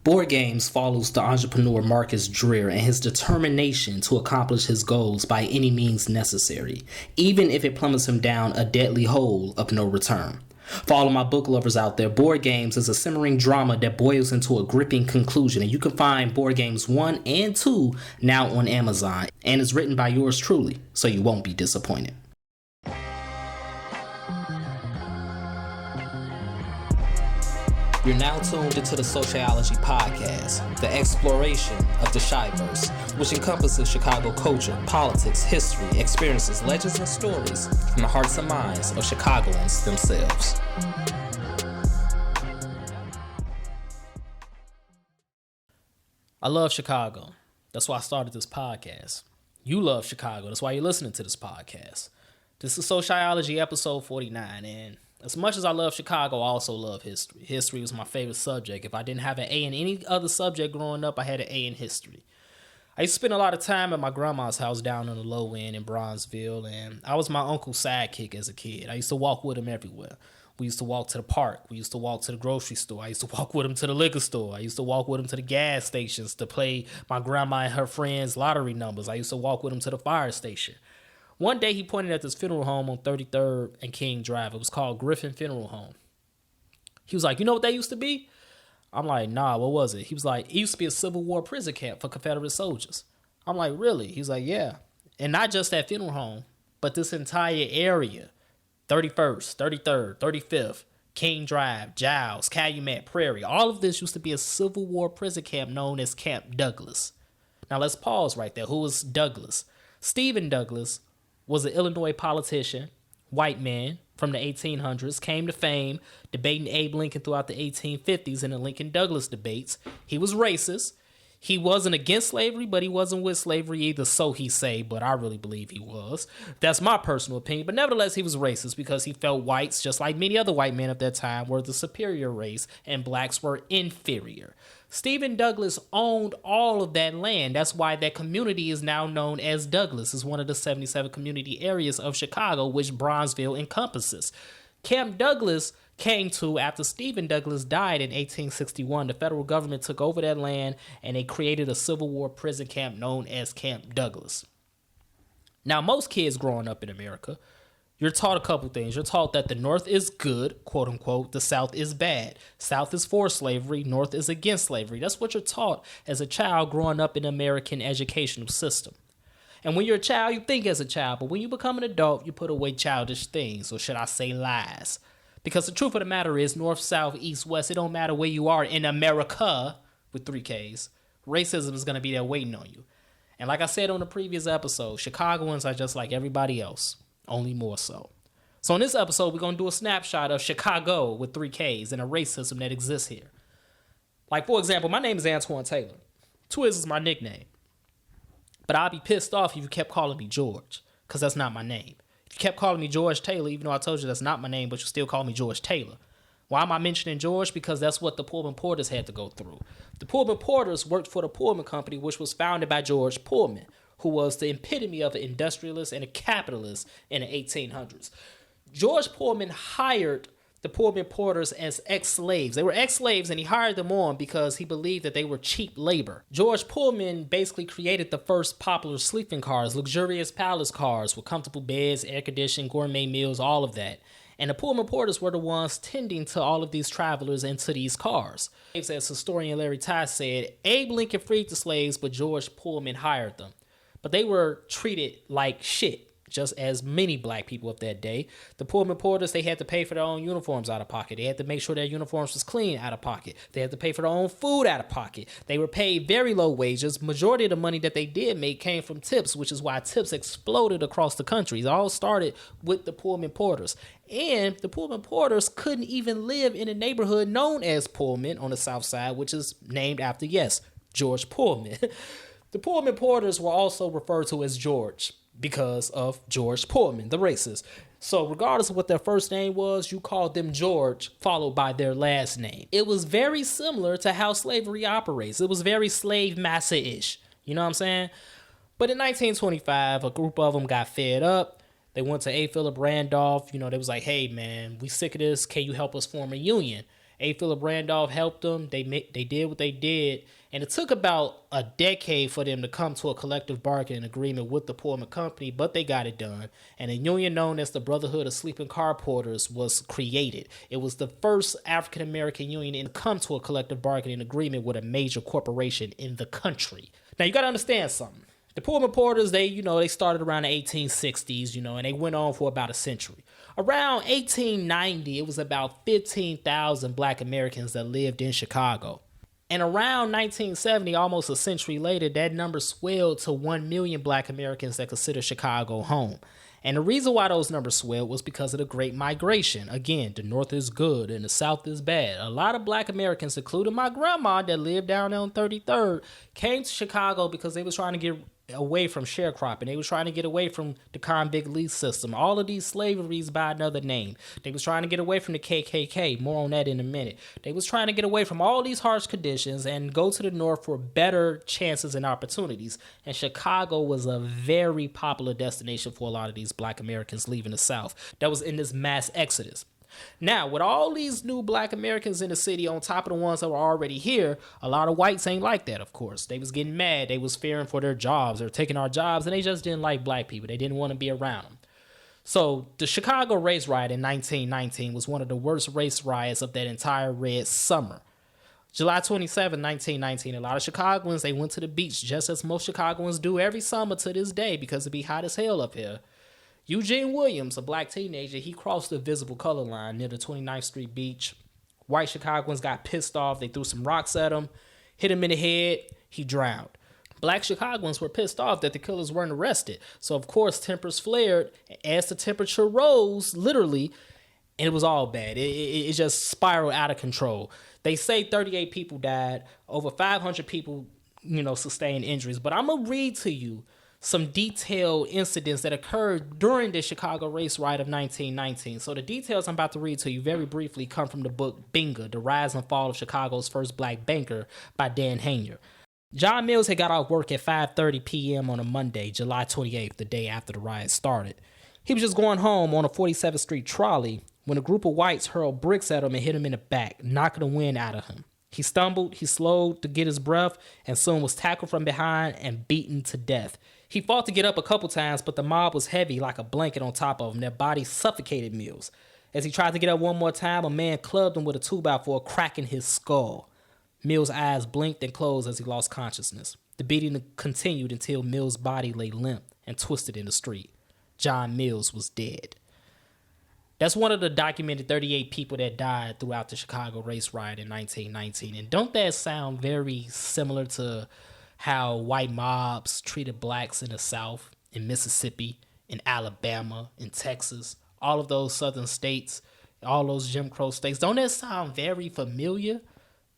Board Games follows the entrepreneur Marcus Dreer and his determination to accomplish his goals by any means necessary, even if it plummets him down a deadly hole of no return. For all of my book lovers out there, Board Games is a simmering drama that boils into a gripping conclusion, and you can find Board Games 1 and 2 now on Amazon, and is written by yours truly, so you won't be disappointed. You're now tuned into the SoCHiology podcast, the exploration of the Chi-verse, which encompasses Chicago culture, politics, history, experiences, legends, and stories from the hearts and minds of Chicagoans themselves. I love Chicago. That's why I started this podcast. You love Chicago. That's why you're listening to this podcast. This is SoCHiology episode 49, and as much as I love Chicago, I also love history. History was my favorite subject. If I didn't have an A in any other subject growing up, I had an A in history. I used to spend a lot of time at my grandma's house down on the low end in Bronzeville, and I was my uncle's sidekick as a kid. I used to walk with him everywhere. We used to walk to the park. We used to walk to the grocery store. I used to walk with him to the liquor store. I used to walk with him to the gas stations to play my grandma and her friends' lottery numbers. I used to walk with him to the fire station. One day he pointed at this funeral home on 33rd and King Drive. It was called Griffin Funeral Home. He was like, you know what that used to be? I'm like, nah, what was it? He was like, it used to be a Civil War prison camp for Confederate soldiers. I'm like, really? He's like, yeah. And not just that funeral home, but this entire area, 31st, 33rd, 35th, King Drive, Giles, Calumet, Prairie, all of this used to be a Civil War prison camp known as Camp Douglas. Now let's pause right there. Who was Douglas? Stephen Douglas was an Illinois politician, white man from the 1800s, came to fame debating Abe Lincoln throughout the 1850s in the Lincoln-Douglas debates. He was racist. He wasn't against slavery, but he wasn't with slavery either, so he say, but I really believe he was. That's my personal opinion, but nevertheless, he was racist because he felt whites, just like many other white men of that time, were the superior race and blacks were inferior. Stephen Douglas owned all of that land. That's why that community is now known as Douglas. It's one of the 77 community areas of Chicago, which Bronzeville encompasses. Camp Douglas came to after Stephen Douglas died in 1861. The federal government took over that land and they created a Civil War prison camp known as Camp Douglas. Now, most kids growing up in America, you're taught a couple things. You're taught that the North is good, quote unquote. The South is bad. South is for slavery. North is against slavery. That's what you're taught as a child growing up in the American educational system. And when you're a child, you think as a child. But when you become an adult, you put away childish things, or should I say lies. Because the truth of the matter is North, South, East, West, it don't matter where you are in America, with 3 Ks, racism is going to be there waiting on you. And like I said on the previous episode, Chicagoans are just like everybody else, only more so. So in this episode, we're going to do a snapshot of Chicago with 3 Ks and the racism that exists here. Like, for example, my name is Antoine Taylor. Twiz is my nickname. But I'd be pissed off if you kept calling me George, because that's not my name. If you kept calling me George Taylor, even though I told you that's not my name, but you still call me George Taylor. Why am I mentioning George? Because that's what the Pullman Porters had to go through. The Pullman Porters worked for the Pullman Company, which was founded by George Pullman, who was the epitome of an industrialist and a capitalist in the 1800s. George Pullman hired the Pullman Porters as ex-slaves. They were ex-slaves, and he hired them on because he believed that they were cheap labor. George Pullman basically created the first popular sleeping cars, luxurious palace cars with comfortable beds, air conditioning, gourmet meals, all of that. And the Pullman Porters were the ones tending to all of these travelers into these cars. As historian Larry Tice said, Abe Lincoln freed the slaves, but George Pullman hired them. But they were treated like shit, just as many black people of that day. The Pullman Porters, they had to pay for their own uniforms out of pocket. They had to make sure their uniforms was clean out of pocket. They had to pay for their own food out of pocket. They were paid very low wages. Majority of the money that they did make came from tips, which is why tips exploded across the country. It all started with the Pullman Porters. And the Pullman Porters couldn't even live in a neighborhood known as Pullman on the south side, which is named after, yes, George Pullman. The Pullman Porters were also referred to as George because of George Pullman, the racist. So regardless of what their first name was, you called them George, followed by their last name. It was very similar to how slavery operates. It was very slave master-ish. You know what I'm saying? But in 1925, a group of them got fed up. They went to A. Philip Randolph. You know, they was like, hey, man, we sick of this. Can you help us form a union? A. Philip Randolph helped them. They did what they did. And it took about a decade for them to come to a collective bargaining agreement with the Pullman Company, but they got it done. And a union known as the Brotherhood of Sleeping Car Porters was created. It was the first African-American union to come to a collective bargaining agreement with a major corporation in the country. Now, you got to understand something. The Pullman Porters, they started around the 1860s, and they went on for about a century. Around 1890, it was about 15,000 Black Americans that lived in Chicago. And around 1970, almost a century later, that number swelled to 1 million Black Americans that consider Chicago home. And the reason why those numbers swelled was because of the Great Migration. Again, the North is good and the South is bad. A lot of Black Americans, including my grandma that lived down there on 33rd, came to Chicago because they was trying to get away from sharecropping. They was trying to get away from the convict lease system. All of these slaveries by another name. They was trying to get away from the KKK. More on that in a minute. They was trying to get away from all these harsh conditions and go to the North for better chances and opportunities. And Chicago was a very popular destination for a lot of these Black Americans leaving the South. That was in this mass exodus. Now, with all these new Black Americans in the city on top of the ones that were already here, a lot of whites ain't like that, of course. They was getting mad. They was fearing for their jobs. They were taking our jobs, and they just didn't like Black people. They didn't want to be around them. So the Chicago race riot in 1919 was one of the worst race riots of that entire red summer. July 27, 1919, a lot of Chicagoans, they went to the beach just as most Chicagoans do every summer to this day because it be hot as hell up here. Eugene Williams, a Black teenager, he crossed the visible color line near the 29th Street beach. White Chicagoans got pissed off. They threw some rocks at him, hit him in the head. He drowned. Black Chicagoans were pissed off that the killers weren't arrested. So, of course, tempers flared as the temperature rose, literally, and it was all bad. It just spiraled out of control. They say 38 people died. Over 500 people, sustained injuries. But I'm going to read to you some detailed incidents that occurred during the Chicago race riot of 1919. So the details I'm about to read to you very briefly come from the book Binga, The Rise and Fall of Chicago's First Black Banker by Dan Hayner. John Mills had got off work at 5:30 p.m. on a Monday, July 28th, the day after the riot started. He was just going home on a 47th Street trolley when a group of whites hurled bricks at him and hit him in the back, knocking the wind out of him. He stumbled, he slowed to get his breath, and soon was tackled from behind and beaten to death. He fought to get up a couple times, but the mob was heavy like a blanket on top of him. Their bodies suffocated Mills. As he tried to get up one more time, a man clubbed him with a 2x4, cracking his skull. Mills' eyes blinked and closed as he lost consciousness. The beating continued until Mills' body lay limp and twisted in the street. John Mills was dead. That's one of the documented 38 people that died throughout the Chicago race riot in 1919. And don't that sound very similar to how white mobs treated blacks in the South, in Mississippi, in Alabama, in Texas, all of those southern states, all those Jim Crow states? Don't that sound very familiar?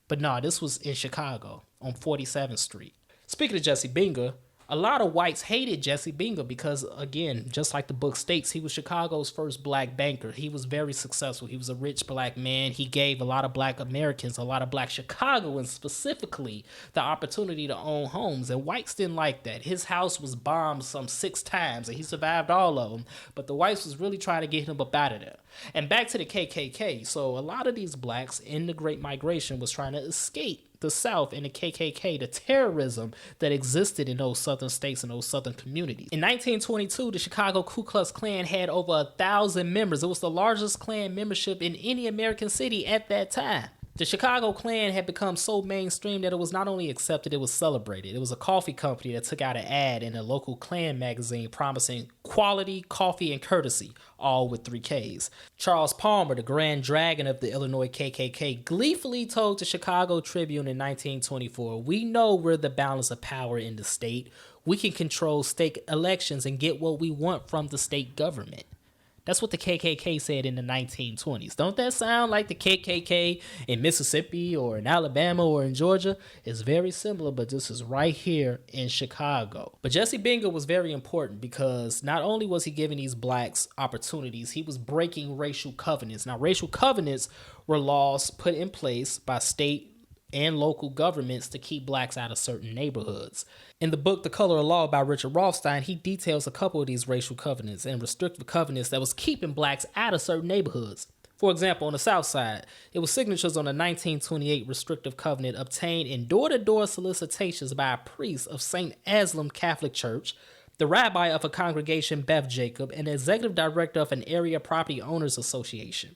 But no, this was in Chicago on 47th Street. Speaking of Jesse Binga, a lot of whites hated Jesse Binga because, again, just like the book states, he was Chicago's first Black banker. He was very successful. He was a rich Black man. He gave a lot of Black Americans, a lot of Black Chicagoans specifically, the opportunity to own homes. And whites didn't like that. His house was bombed some 6 times, and he survived all of them. But the whites was really trying to get him up out of there. And back to the KKK. So a lot of these blacks in the Great Migration was trying to escape the South and the KKK, the terrorism that existed in those southern states and those southern communities. In 1922, the Chicago Ku Klux Klan had over 1,000 members. It was the largest Klan membership in any American city at that time. The Chicago Klan had become so mainstream that it was not only accepted, it was celebrated. It was a coffee company that took out an ad in a local Klan magazine promising quality, coffee, and courtesy, all with 3 Ks. Charles Palmer, the Grand Dragon of the Illinois KKK, gleefully told the Chicago Tribune in 1924, "We know we're the balance of power in the state. We can control state elections and get what we want from the state government." That's what the KKK said in the 1920s. Don't that sound like the KKK in Mississippi or in Alabama or in Georgia? It's very similar, but this is right here in Chicago. But Jesse Binga was very important because not only was he giving these blacks opportunities, he was breaking racial covenants. Now, racial covenants were laws put in place by state and local governments to keep blacks out of certain neighborhoods. In the book The Color of Law by Richard Rothstein, he details a couple of these racial covenants and restrictive covenants that was keeping blacks out of certain neighborhoods. For example, on the South Side, it was signatures on the 1928 restrictive covenant obtained in door-to-door solicitations by a priest of St. Aslam Catholic Church, the rabbi of a congregation, Beth Jacob, and the executive director of an area property owners association.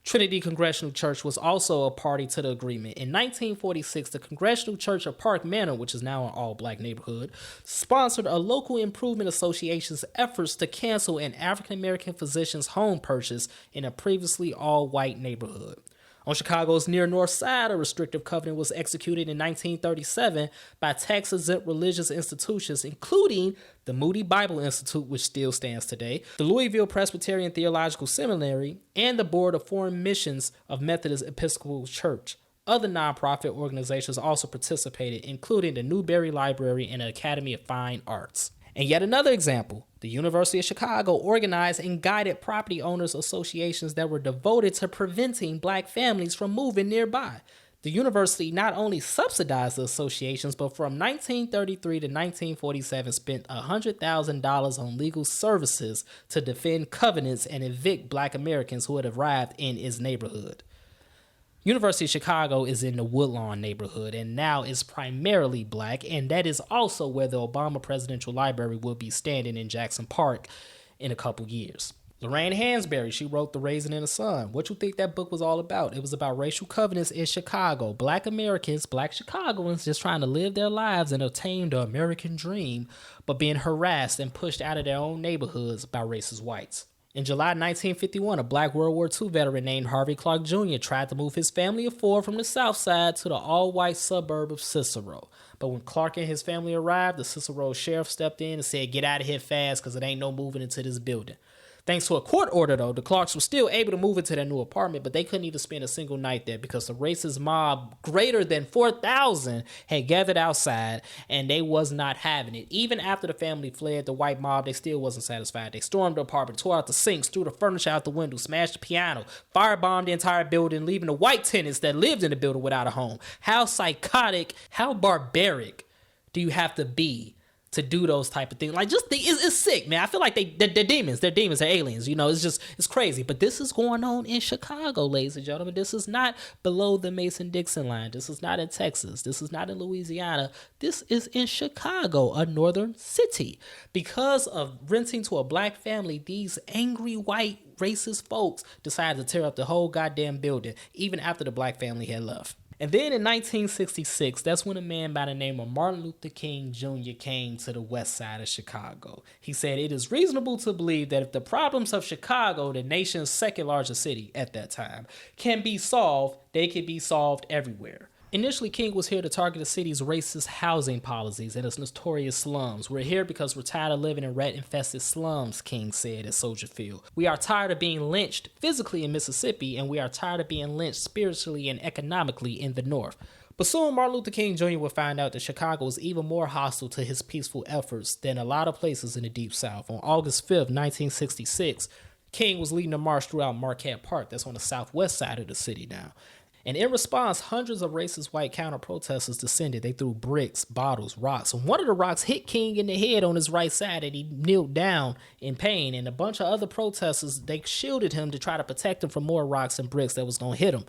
Trinity Congregational Church was also a party to the agreement. In 1946, the Congregational Church of Park Manor, which is now an all-black neighborhood, sponsored a local improvement association's efforts to cancel an African-American physician's home purchase in a previously all-white neighborhood. On Chicago's near north side, a restrictive covenant was executed in 1937 by tax-exempt religious institutions, including the Moody Bible Institute, which still stands today, the Louisville Presbyterian Theological Seminary, and the Board of Foreign Missions of Methodist Episcopal Church. Other nonprofit organizations also participated, including the Newberry Library and the Academy of Fine Arts. And yet another example, the University of Chicago organized and guided property owners associations that were devoted to preventing black families from moving nearby. The university not only subsidized the associations, but from 1933 to 1947 spent $100,000 on legal services to defend covenants and evict black Americans who had arrived in its neighborhood. University of Chicago is in the Woodlawn neighborhood and now is primarily black, and that is also where the Obama Presidential Library will be standing in Jackson Park in a couple years. Lorraine Hansberry, she wrote The Raisin in the Sun. What you think that book was all about? It was about racial covenants in Chicago. Black Americans, black Chicagoans just trying to live their lives and attain the American dream, but being harassed and pushed out of their own neighborhoods by racist whites. In July 1951, a black World War II veteran named Harvey Clark Jr. tried to move his family of four from the South Side to the all-white suburb of Cicero. But when Clark and his family arrived, the Cicero sheriff stepped in and said, "Get out of here fast because it ain't no moving into this building." Thanks to a court order, though, the Clarks were still able to move into their new apartment, but they couldn't even spend a single night there because the racist mob, greater than 4,000, had gathered outside, and they was not having it. Even after the family fled, the white mob, they still wasn't satisfied. They stormed the apartment, tore out the sinks, threw the furniture out the window, smashed the piano, firebombed the entire building, leaving the white tenants that lived in the building without a home. How psychotic, how barbaric do you have to be to do those type of things? Like, just it's sick, man. I feel like they're demons. They're demons. They're aliens. You know, it's crazy. But this is going on in Chicago, ladies and gentlemen. This is not below the Mason-Dixon line. This is not in Texas. This is not in Louisiana. This is in Chicago, a northern city. Because of renting to a black family, these angry white racist folks decided to tear up the whole goddamn building, even after the black family had left. And then in 1966, that's when a man by the name of Martin Luther King Jr. came to the west side of Chicago. He said, "It is reasonable to believe that if the problems of Chicago, the nation's second largest city at that time, can be solved, they can be solved everywhere." Initially, King was here to target the city's racist housing policies and its notorious slums. "We're here because we're tired of living in rat-infested slums," King said at Soldier Field. "We are tired of being lynched physically in Mississippi, and we are tired of being lynched spiritually and economically in the North." But soon, Martin Luther King Jr. would find out that Chicago was even more hostile to his peaceful efforts than a lot of places in the Deep South. On August 5th, 1966, King was leading a march throughout Marquette Park. That's on the southwest side of the city now. And in response, hundreds of racist white counter-protesters descended. They threw bricks, bottles, rocks. And one of the rocks hit King in the head on his right side, and he knelt down in pain. And a bunch of other protesters, they shielded him to try to protect him from more rocks and bricks that was going to hit him.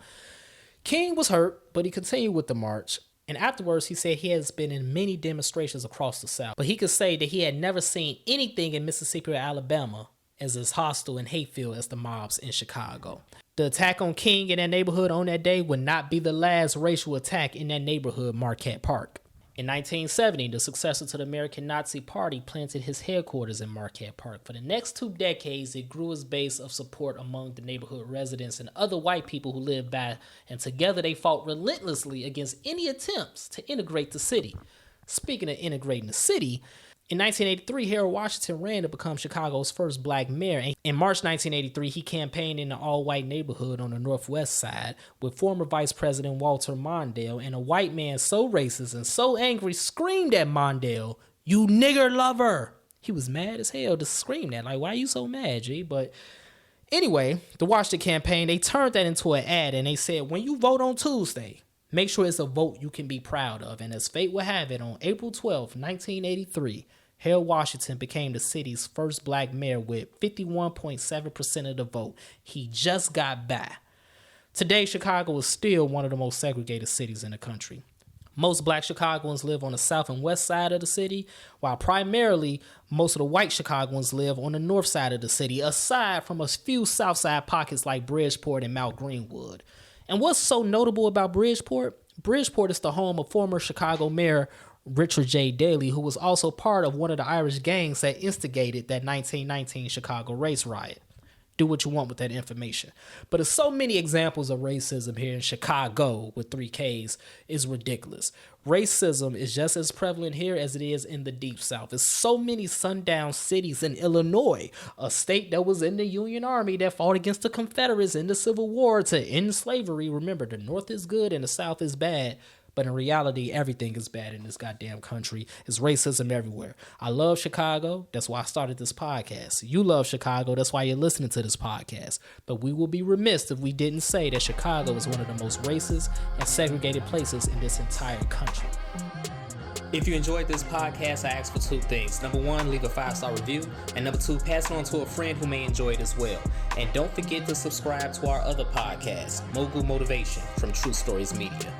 King was hurt, but he continued with the march. And afterwards, he said he has been in many demonstrations across the South. But he could say that he had never seen anything in Mississippi or Alabama as hostile and hate-filled as the mobs in Chicago. The attack on King in that neighborhood on that day would not be the last racial attack in that neighborhood, Marquette Park. In 1970, the successor to the American Nazi Party planted his headquarters in Marquette Park. For the next 2 decades, it grew its base of support among the neighborhood residents and other white people who lived by, and together they fought relentlessly against any attempts to integrate the city. Speaking of integrating the city, in 1983, Harold Washington ran to become Chicago's first black mayor. And in March 1983, he campaigned in an all-white neighborhood on the northwest side with former Vice President Walter Mondale, and a white man so racist and so angry screamed at Mondale, "You nigger lover!" He was mad as hell to scream that. Like, why are you so mad, G? But anyway, the Washington campaign, they turned that into an ad, and they said, when you vote on Tuesday, make sure it's a vote you can be proud of. And as fate would have it, on April 12, 1983, Harold Washington became the city's first black mayor with 51.7% of the vote. He just got by. Today, Chicago is still one of the most segregated cities in the country. Most black Chicagoans live on the south and west side of the city, while primarily most of the white Chicagoans live on the north side of the city, aside from a few south side pockets like Bridgeport and Mount Greenwood. And what's so notable about Bridgeport? Bridgeport is the home of former Chicago Mayor Richard J. Daley, who was also part of one of the Irish gangs that instigated that 1919 Chicago race riot. Do what you want with that information. But there's so many examples of racism here in Chicago with 3 Ks is ridiculous. Racism is just as prevalent here as it is in the Deep South. There's so many sundown cities in Illinois, a state that was in the Union Army that fought against the Confederates in the Civil War to end slavery. Remember, the North is good and the South is bad. But in reality, everything is bad in this goddamn country. There's racism everywhere. I love Chicago. That's why I started this podcast. You love Chicago. That's why you're listening to this podcast. But we will be remiss if we didn't say that Chicago is one of the most racist and segregated places in this entire country. If you enjoyed this podcast, I ask for 2 things. Number 1, leave a 5-star review. And number 2, pass it on to a friend who may enjoy it as well. And don't forget to subscribe to our other podcast, Mogul Motivation from True Stories Media.